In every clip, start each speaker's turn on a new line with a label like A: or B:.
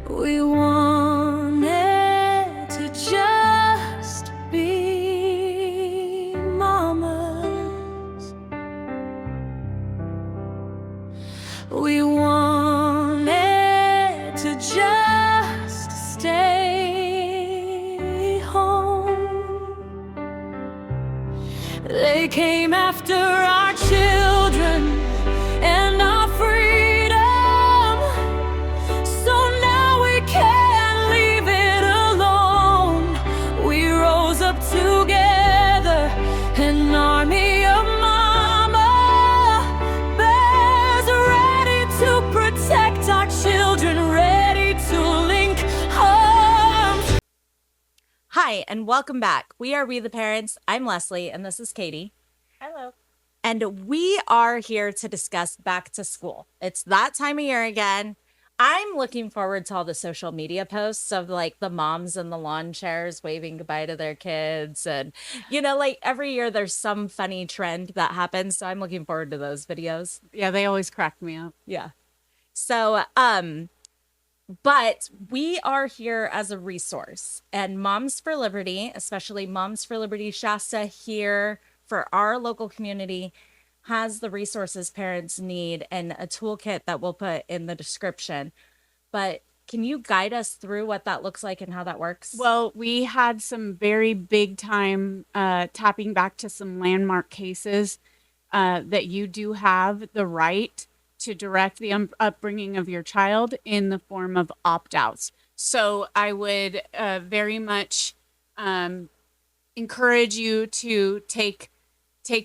A: We wanted to just be mamas. We wanted to just stay home. They came after our children and our freedom, so now we can't leave it alone. We rose up together, an army of mama bears, ready to protect our children, ready to link arms.
B: Hi, and welcome back. We are We the Parents. I'm Leslie, and this is Katie.
C: Hello.
B: And we are here to discuss back to school. It's that time of year again. I'm looking forward to all the social media posts of like the moms in the lawn chairs waving goodbye to their kids. And, like every year there's some funny trend that happens. So I'm looking forward to those videos.
C: Yeah, they always crack me up.
B: Yeah. So, but we are here as a resource, and Moms for Liberty, especially Moms for Liberty Shasta here for our local community, has the resources parents need and a toolkit that we'll put in the description. But can you guide us through what that looks like and how that works?
C: Well, we had some very big time tapping back to some landmark cases that you do have the right to direct the upbringing of your child in the form of opt-outs. So I would very much encourage you to take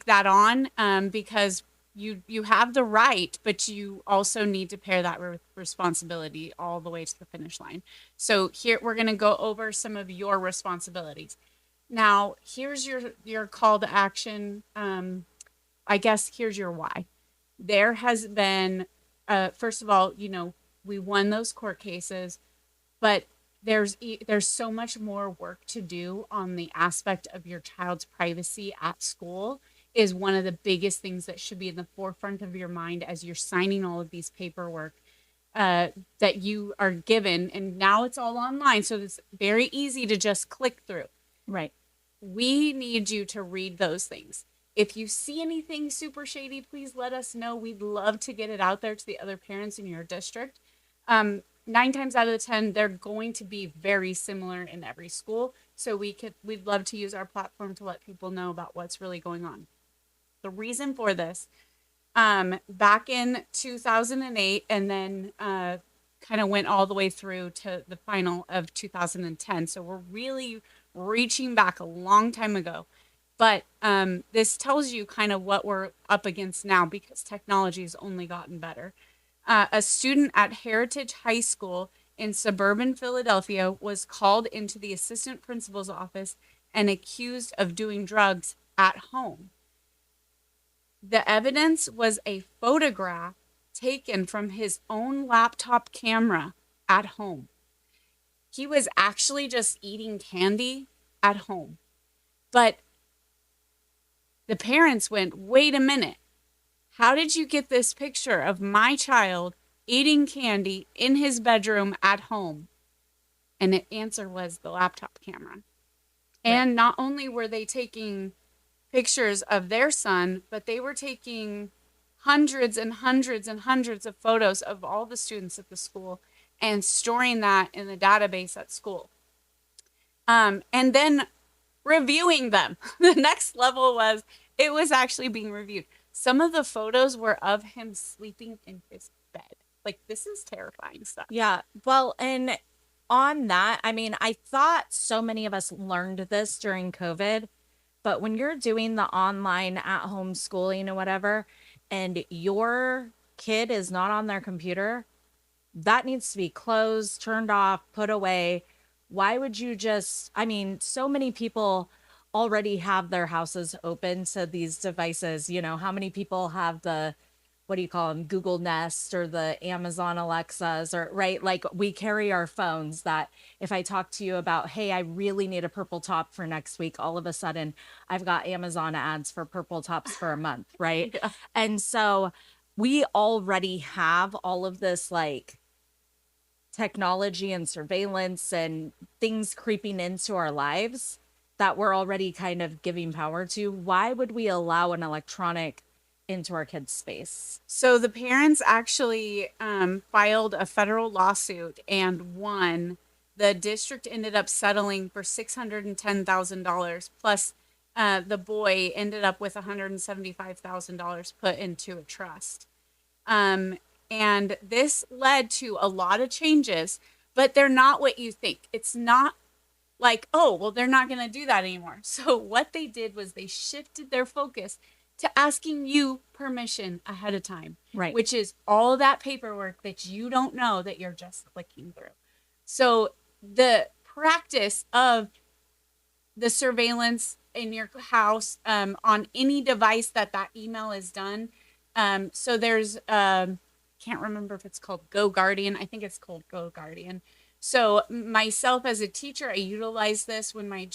C: that on because you have the right, but you also need to pair that with responsibility all the way to the finish line. So here we're going to go over some of your responsibilities. Now, here's your call to action. I guess here's your why. There has been, first of all, we won those court cases, but there's so much more work to do on the aspect of your child's privacy at school is one of the biggest things that should be in the forefront of your mind as you're signing all of these paperwork that you are given. And now it's all online, so it's very easy to just click through.
B: Right.
C: We need you to read those things. If you see anything super shady, please let us know. We'd love to get it out there to the other parents in your district. 9 times out of the 10, they're going to be very similar in every school. So we'd love to use our platform to let people know about what's really going on. The reason for this, back in 2008, and then kind of went all the way through to the final of 2010. So we're really reaching back a long time ago. But this tells you kind of what we're up against now because technology has only gotten better. A student at Heritage High School in suburban Philadelphia was called into the assistant principal's office and accused of doing drugs at home. The evidence was a photograph taken from his own laptop camera at home. He was actually just eating candy at home. But the parents went, wait a minute. How did you get this picture of my child eating candy in his bedroom at home? And the answer was the laptop camera. Right. And not only were they taking pictures of their son, but they were taking hundreds and hundreds and hundreds of photos of all the students at the school and storing that in the database at school. And then reviewing them. The next level was it was actually being reviewed. Some of the photos were of him sleeping in his bed. Like, this is terrifying stuff.
B: Yeah. Well, and on that, I mean, I thought so many of us learned this during COVID, but when you're doing the online at home schooling or whatever, and your kid is not on their computer, that needs to be closed, turned off, put away. Why would you so many people already have their houses open to these devices. How many people have the, what do you call them, Google Nest or the Amazon Alexas, or right? Like, we carry our phones that if I talk to you about, hey, I really need a purple top for next week, all of a sudden I've got Amazon ads for purple tops for a month, right?
C: Yeah.
B: And so we already have all of this like technology and surveillance and things creeping into our lives that we're already kind of giving power to, why would we allow an electronic into our kids' space?
C: So the parents actually filed a federal lawsuit and won. The district ended up settling for $610,000 plus the boy ended up with $175,000 put into a trust. And this led to a lot of changes, but they're not what you think. It's not like, oh, well, they're not going to do that anymore. So what they did was they shifted their focus to asking you permission ahead of time,
B: Right.
C: which is all that paperwork that you don't know that you're just clicking through. So the practice of the surveillance in your house on any device that email is done. So there's can't remember if it's called Go Guardian. I think it's called Go Guardian. So myself as a teacher, I utilized this when my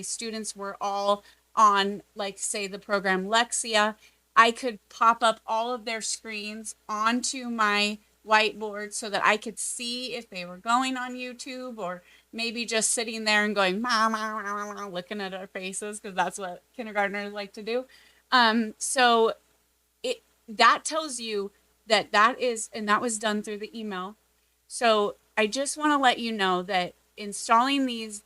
C: students were all on, like, say, the program Lexia. I could pop up all of their screens onto my whiteboard so that I could see if they were going on YouTube or maybe just sitting there and going, "Ma, ma, ma, ma," looking at our faces, because that's what kindergartners like to do. So that tells you that is, and that was done through the email. So I just want to let you know that installing these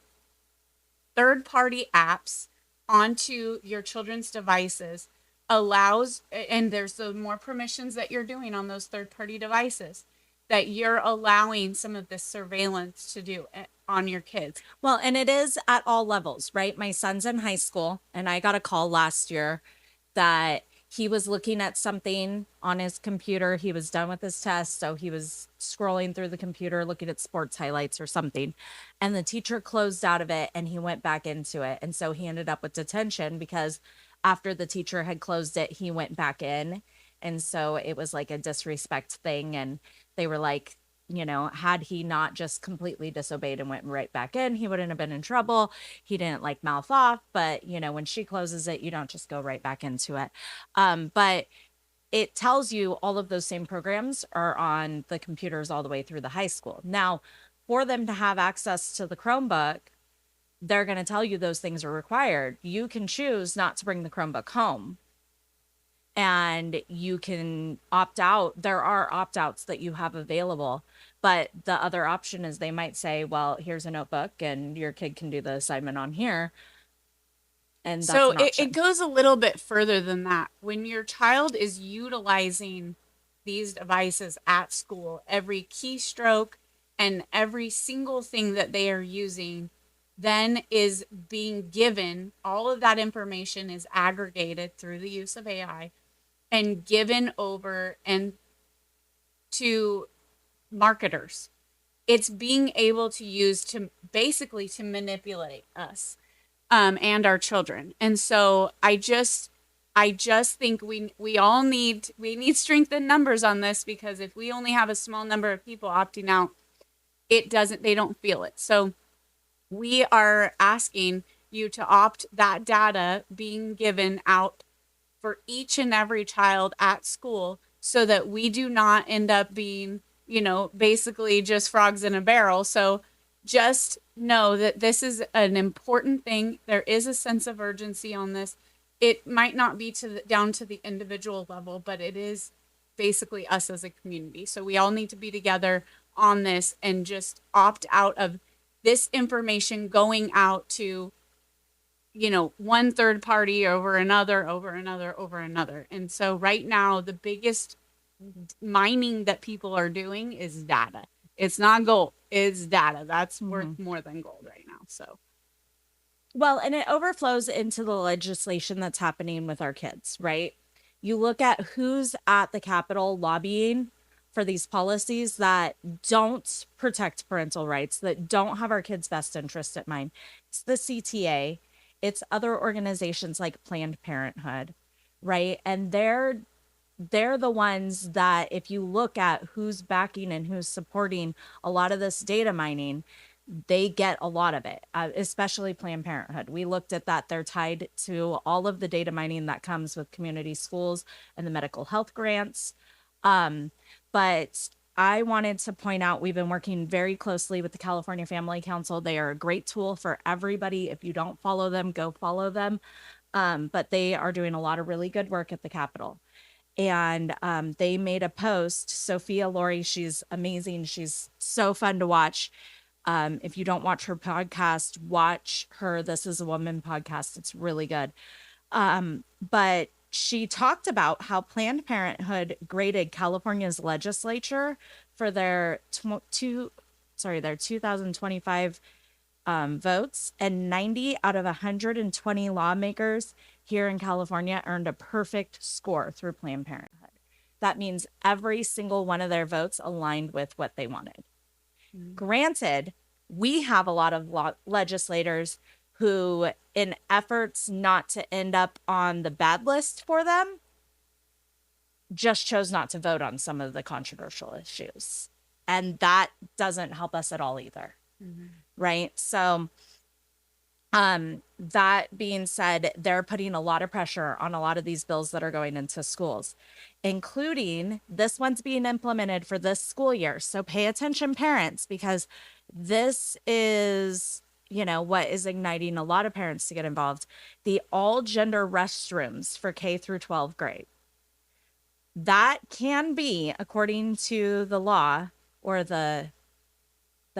C: third-party apps onto your children's devices allows, and there's the more permissions that you're doing on those third-party devices, that you're allowing some of this surveillance to do on your kids.
B: Well, and it is at all levels, right? My son's in high school, and I got a call last year that he was looking at something on his computer. He was done with his test, so he was scrolling through the computer, looking at sports highlights or something. And the teacher closed out of it, and he went back into it. And so he ended up with detention because after the teacher had closed it, he went back in. And so it was like a disrespect thing. And they were like, had he not just completely disobeyed and went right back in, he wouldn't have been in trouble. He didn't like mouth off, but when she closes it, you don't just go right back into it. But it tells you all of those same programs are on the computers all the way through the high school. Now, for them to have access to the Chromebook, they're going to tell you those things are required. You can choose not to bring the Chromebook home. And you can opt out. There are opt-outs that you have available. But the other option is they might say, well, here's a notebook and your kid can do the assignment on here. And that's
C: so
B: an option.
C: it goes a little bit further than that. When your child is utilizing these devices at school, every keystroke and every single thing that they are using then is being given, all of that information is aggregated through the use of AI and given over and to marketers. It's being able to use to basically to manipulate us and our children. And so I just think we all need strength in numbers on this, because if we only have a small number of people opting out, they don't feel it. So we are asking you to opt that data being given out for each and every child at school, so that we do not end up being, basically just frogs in a barrel. So just know that this is an important thing. There is a sense of urgency on this. It might not be down to the individual level, but it is basically us as a community. So we all need to be together on this and just opt out of this information going out to one third party over another. And so right now, the biggest mining that people are doing is data. It's not gold, it's data. That's worth more than gold right now. So,
B: well, and it overflows into the legislation that's happening with our kids, right? You look at who's at the Capitol lobbying for these policies that don't protect parental rights, that don't have our kids' best interest at mind. It's the CTA. It's other organizations like Planned Parenthood, right? And they're the ones that, if you look at who's backing and who's supporting a lot of this data mining, they get a lot of it, especially Planned Parenthood. We looked at that. They're tied to all of the data mining that comes with community schools and the medical health grants. But I wanted to point out we've been working very closely with the California Family Council. They are a great tool for everybody. If you don't follow them, go follow them. But they are doing a lot of really good work at the Capitol. And they made a post. Sophia Laurie, she's amazing. She's so fun to watch. If you don't watch her podcast, watch her This Is a Woman podcast. It's really good. But she talked about how Planned Parenthood graded California's legislature for their 2025 votes, and 90 out of 120 lawmakers here in California earned a perfect score through Planned Parenthood. That means every single one of their votes aligned with what they wanted. Granted, we have a lot of legislators who, in efforts not to end up on the bad list for them, just chose not to vote on some of the controversial issues. And that doesn't help us at all either. Right? So, that being said, they're putting a lot of pressure on a lot of these bills that are going into schools, including this one's being implemented for this school year. So pay attention, parents, because this is, what is igniting a lot of parents to get involved. The all gender restrooms for K through 12th grade. That can be, according to the law or the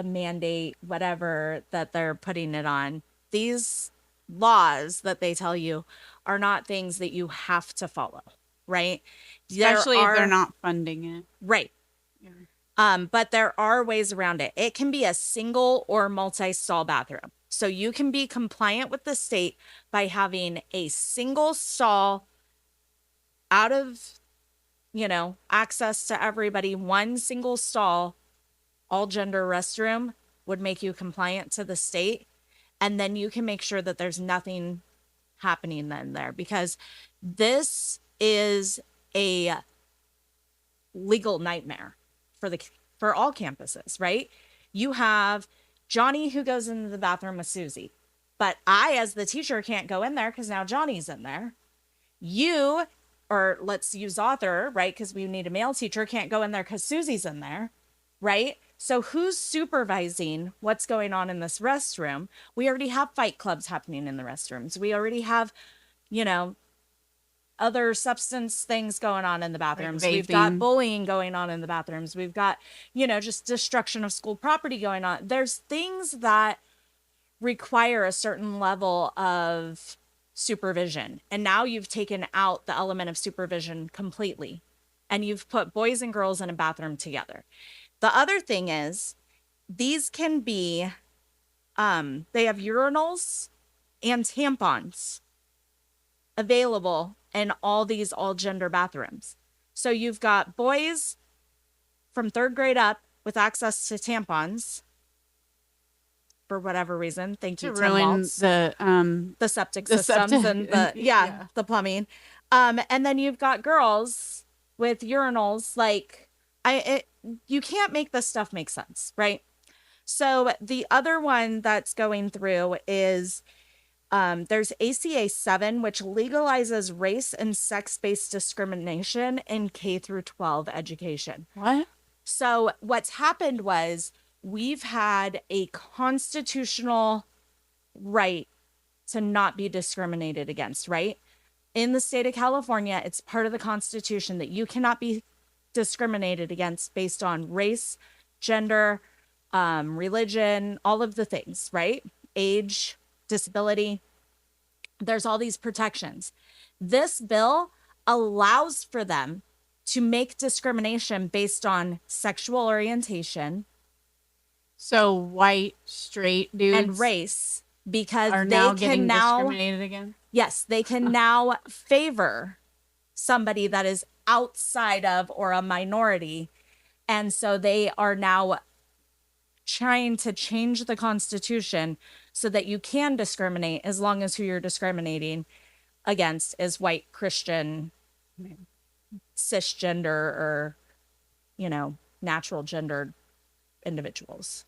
B: mandate, whatever that they're putting it on, these laws that they tell you are not things that you have to follow, right?
C: Especially if they're not funding it.
B: Right. Yeah. But there are ways around it. It can be a single or multi-stall bathroom. So you can be compliant with the state by having a single stall out of, access to everybody. One single stall, all gender restroom would make you compliant to the state. And then you can make sure that there's nothing happening then there, because this is a legal nightmare for all campuses, right? You have Johnny who goes into the bathroom with Susie, but I, as the teacher, can't go in there because now Johnny's in there. You, or let's use Author, right? Because we need a male teacher, can't go in there because Susie's in there, right? So who's supervising what's going on in this restroom? We already have fight clubs happening in the restrooms. We already have, other substance things going on in the bathrooms.
C: Like
B: we've got
C: vaping.
B: bullying going on in the bathrooms. We've got, just destruction of school property going on. There's things that require a certain level of supervision. And now you've taken out the element of supervision completely. And you've put boys and girls in a bathroom together. The other thing is, these can be, they have urinals and tampons available in all these all gender bathrooms. So you've got boys from 3rd grade up with access to tampons for whatever reason. Thank you,
C: To
B: Tim
C: ruin
B: Waltz.
C: the
B: Septic
C: the
B: systems
C: septic-
B: and the
C: yeah.
B: the plumbing. And then you've got girls with urinals. Like, you can't make this stuff make sense, right? So the other one that's going through is there's ACA 7, which legalizes race and sex-based discrimination in K through 12 education.
C: What?
B: So what's happened was we've had a constitutional right to not be discriminated against, right? In the state of California, it's part of the Constitution that you cannot be discriminated against based on race, gender, religion, all of the things, right? Age, disability. There's all these protections. This bill allows for them to make discrimination based on sexual orientation
C: So white straight dudes
B: and race, because
C: are
B: they
C: now
B: can
C: getting
B: now,
C: discriminated again.
B: yes, they can now favor somebody that is outside of or a minority. And so they are now trying to change the Constitution so that you can discriminate as long as who you're discriminating against is white, Christian, cisgender, or, natural gendered individuals.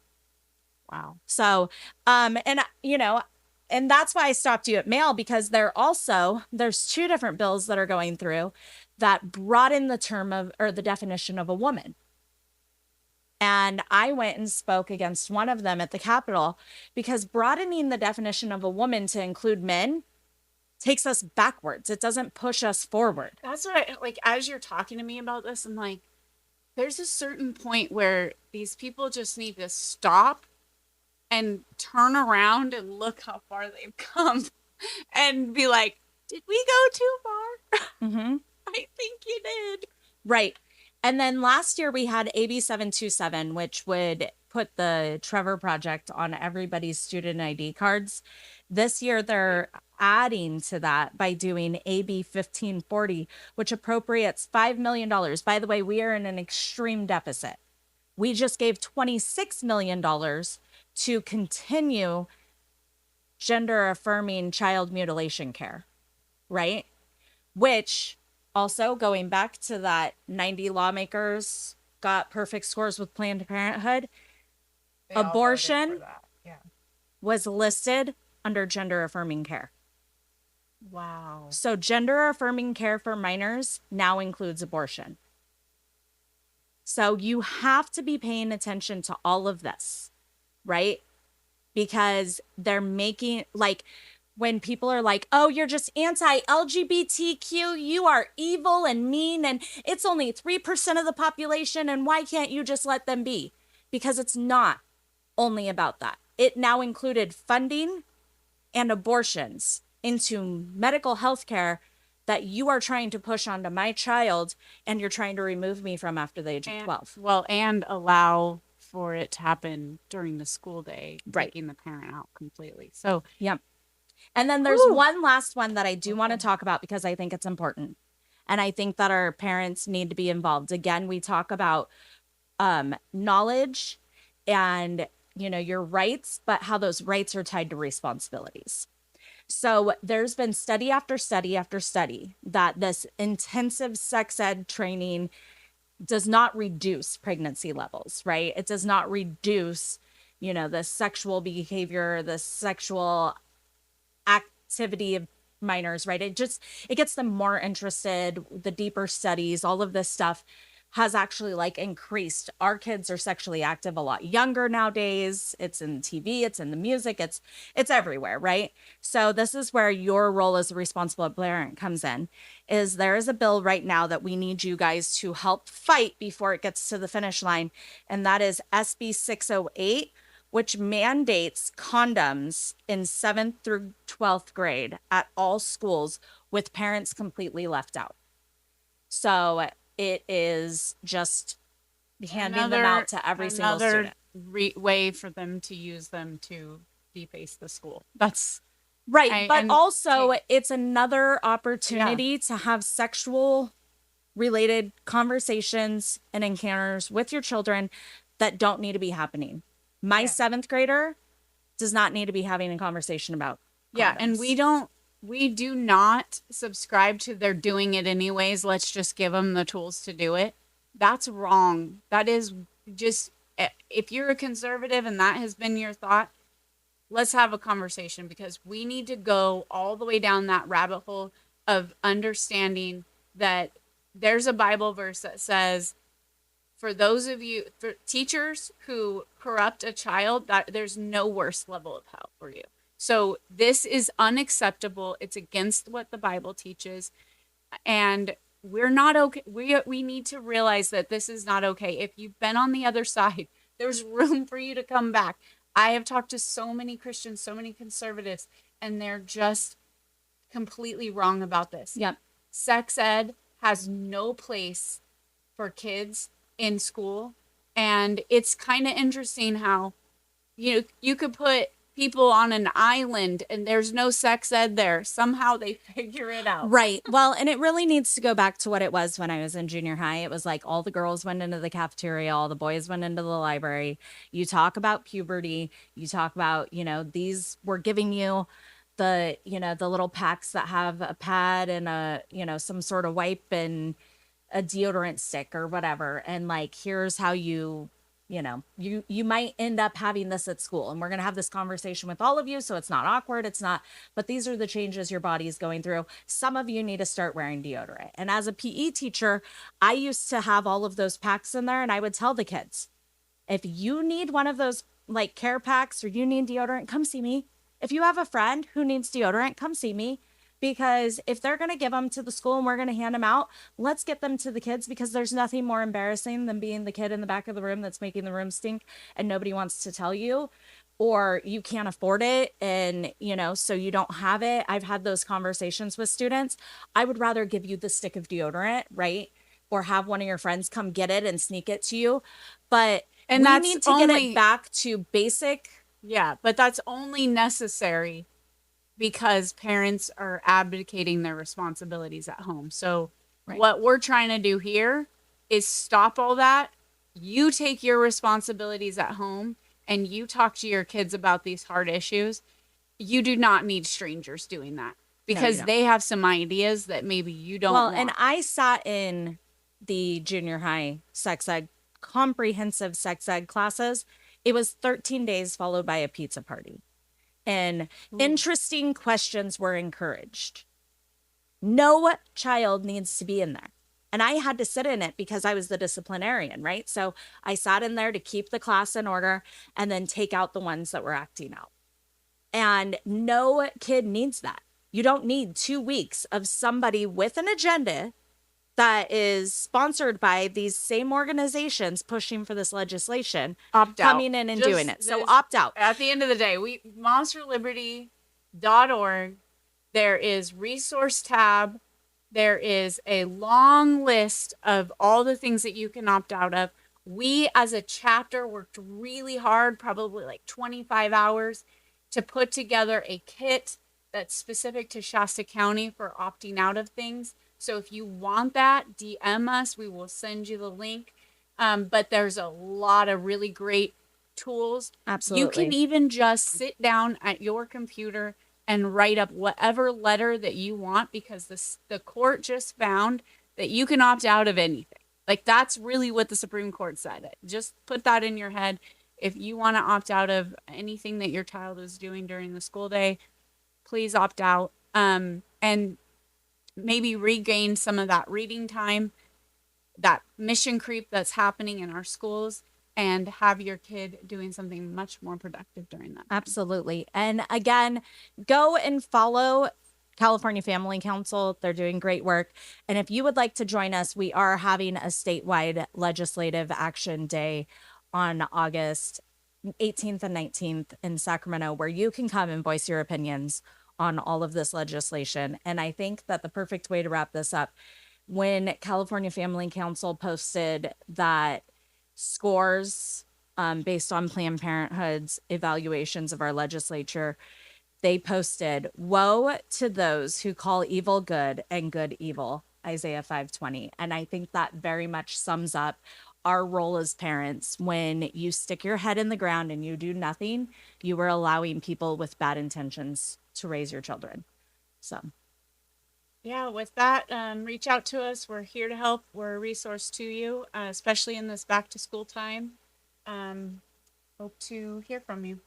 C: Wow.
B: So, and that's why I stopped you at male, because there's 2 different bills that are going through that broaden the term of, or the definition of, a woman. And I went and spoke against one of them at the Capitol because broadening the definition of a woman to include men takes us backwards. It doesn't push us forward.
C: That's what I like. As you're talking to me about this, I'm like, there's a certain point where these people just need to stop and turn around and look how far they've come and be like, did we go too far?
B: Mm-hmm.
C: I think you did.
B: Right. And then last year we had AB 727, which would put the Trevor Project on everybody's student ID cards. This year they're adding to that by doing AB 1540, which appropriates $5 million. By the way, we are in an extreme deficit. We just gave $26 million to continue gender affirming child mutilation care, right? Which also, going back to that 90 lawmakers got perfect scores with Planned Parenthood, abortion was listed under gender affirming care.
C: Wow.
B: So gender affirming care for minors now includes abortion. So you have to be paying attention to all of this, right? Because they're making, like, when people are like, oh, you're just anti-LGBTQ, you are evil and mean, and it's only 3% of the population, and why can't you just let them be? Because it's not only about that. It now included funding and abortions into medical health care that you are trying to push onto my child and you're trying to remove me from after the age of 12.
C: Well, and allow for it to happen during the school day,
B: Right.
C: taking the parent out completely. So,
B: Yep. And then there's one last one that I do want to talk about because I think it's important. And I think that our parents need to be involved. Again, we talk about knowledge and, you know, your rights, but how those rights are tied to responsibilities. So there's been study after study after study that this intensive sex ed training does not reduce pregnancy levels, right? It does not reduce, you know, the sexual behavior, the sexual activity of minors, right? It gets them more interested. The deeper studies, all of this stuff has actually like increased. Our kids are sexually active a lot younger nowadays. It's in TV, it's in the music, it's everywhere, right? So this is where your role as a responsible parent comes in. Is there is a bill right now that we need you guys to help fight before it gets to the finish line, and that is SB 608, which mandates condoms in 7th through 12th grade at all schools with parents completely left out. So it is just handing them out to every single student.
C: way for them to use them to deface the school. That's
B: right. But also it's another opportunity to have sexual related conversations and encounters with your children that don't need to be happening. My 7th grader does not need to be having a conversation about condoms.
C: And we do not subscribe to they're doing it anyways. Let's just give them the tools to do it. That's wrong. That is just, if you're a conservative and that has been your thought, let's have a conversation, because we need to go all the way down that rabbit hole of understanding that there's a Bible verse that says, for those of you, for teachers who corrupt a child, that there's no worse level of hell for you. So this is unacceptable. It's against what the Bible teaches. And we're not okay. We need to realize that this is not okay. If you've been on the other side, there's room for you to come back. I have talked to so many Christians, so many conservatives, and they're just completely wrong about this.
B: Yep.
C: Sex ed has no place for kids in school. And it's kind of interesting how, you could put people on an island and there's no sex ed there. Somehow they figure it out.
B: Right. Well, and it really needs to go back to what it was when I was in junior high. It was like all the girls went into the cafeteria, all the boys went into the library. You talk about puberty, you talk about, these were giving you the little packs that have a pad and some sort of wipe and a deodorant stick or whatever. And like, here's how you might end up having this at school, and we're going to have this conversation with all of you. So it's not awkward. But these are the changes your body is going through. Some of you need to start wearing deodorant. And as a PE teacher, I used to have all of those packs in there, and I would tell the kids, If you need one of those like care packs or you need deodorant, come see me. If you have a friend who needs deodorant, come see me. Because if they're going to give them to the school and we're going to hand them out, let's get them to the kids, because there's nothing more embarrassing than being the kid in the back of the room that's making the room stink and nobody wants to tell you, or you can't afford it and so you don't have it. I've had those conversations with students. I would rather give you the stick of deodorant, right? Or have one of your friends come get it and sneak it to you. But
C: And
B: we
C: that's
B: need to get
C: only-
B: it back to basic.
C: Yeah, but that's only necessary because parents are abdicating their responsibilities at home. So
B: Right.
C: what we're trying to do here is stop all that. You take your responsibilities at home and you talk to your kids about these hard issues. You do not need strangers doing that because
B: don't.
C: they have some ideas that maybe you don't
B: Well,
C: want.
B: and I sat in the junior high sex ed, comprehensive sex ed classes. It was 13 days followed by a pizza party. And interesting questions were encouraged. No child needs to be in there. And I had to sit in it because I was the disciplinarian, right? So I sat in there to keep the class in order and then take out the ones that were acting out. And no kid needs that. You don't need 2 weeks of somebody with an agenda that is sponsored by these same organizations pushing for this legislation,
C: Opt out.
B: coming in and
C: Just
B: doing it. So
C: this-
B: opt out.
C: At the end of the day, monsterliberty.org, there is resource tab. There is a long list of all the things that you can opt out of. We as a chapter worked really hard, probably like 25 hours, to put together a kit that's specific to Shasta County for opting out of things. So if you want that, DM us. We will send you the link. But there's a lot of really great tools.
B: Absolutely.
C: You can even just sit down at your computer and write up whatever letter that you want, because the court just found that you can opt out of anything. Like, that's really what the Supreme Court said. Just put that in your head. If you want to opt out of anything that your child is doing during the school day, please opt out. And maybe regain some of that reading time, that mission creep that's happening in our schools, and have your kid doing something much more productive during that.
B: Absolutely. And again, go and follow California Family Council. They're doing great work. And if you would like to join us, we are having a statewide legislative action day on August 18th and 19th in Sacramento, where you can come and voice your opinions on all of this legislation. And I think that the perfect way to wrap this up, when California Family Council posted that scores based on Planned Parenthood's evaluations of our legislature, they posted, "Woe to those who call evil good and good evil," Isaiah 5:20. And I think that very much sums up our role as parents. When you stick your head in the ground and you do nothing, you are allowing people with bad intentions to raise your children. So
C: Yeah, with that, reach out to us. We're here to help. We're a resource to you, especially in this back to school time. Hope to hear from you.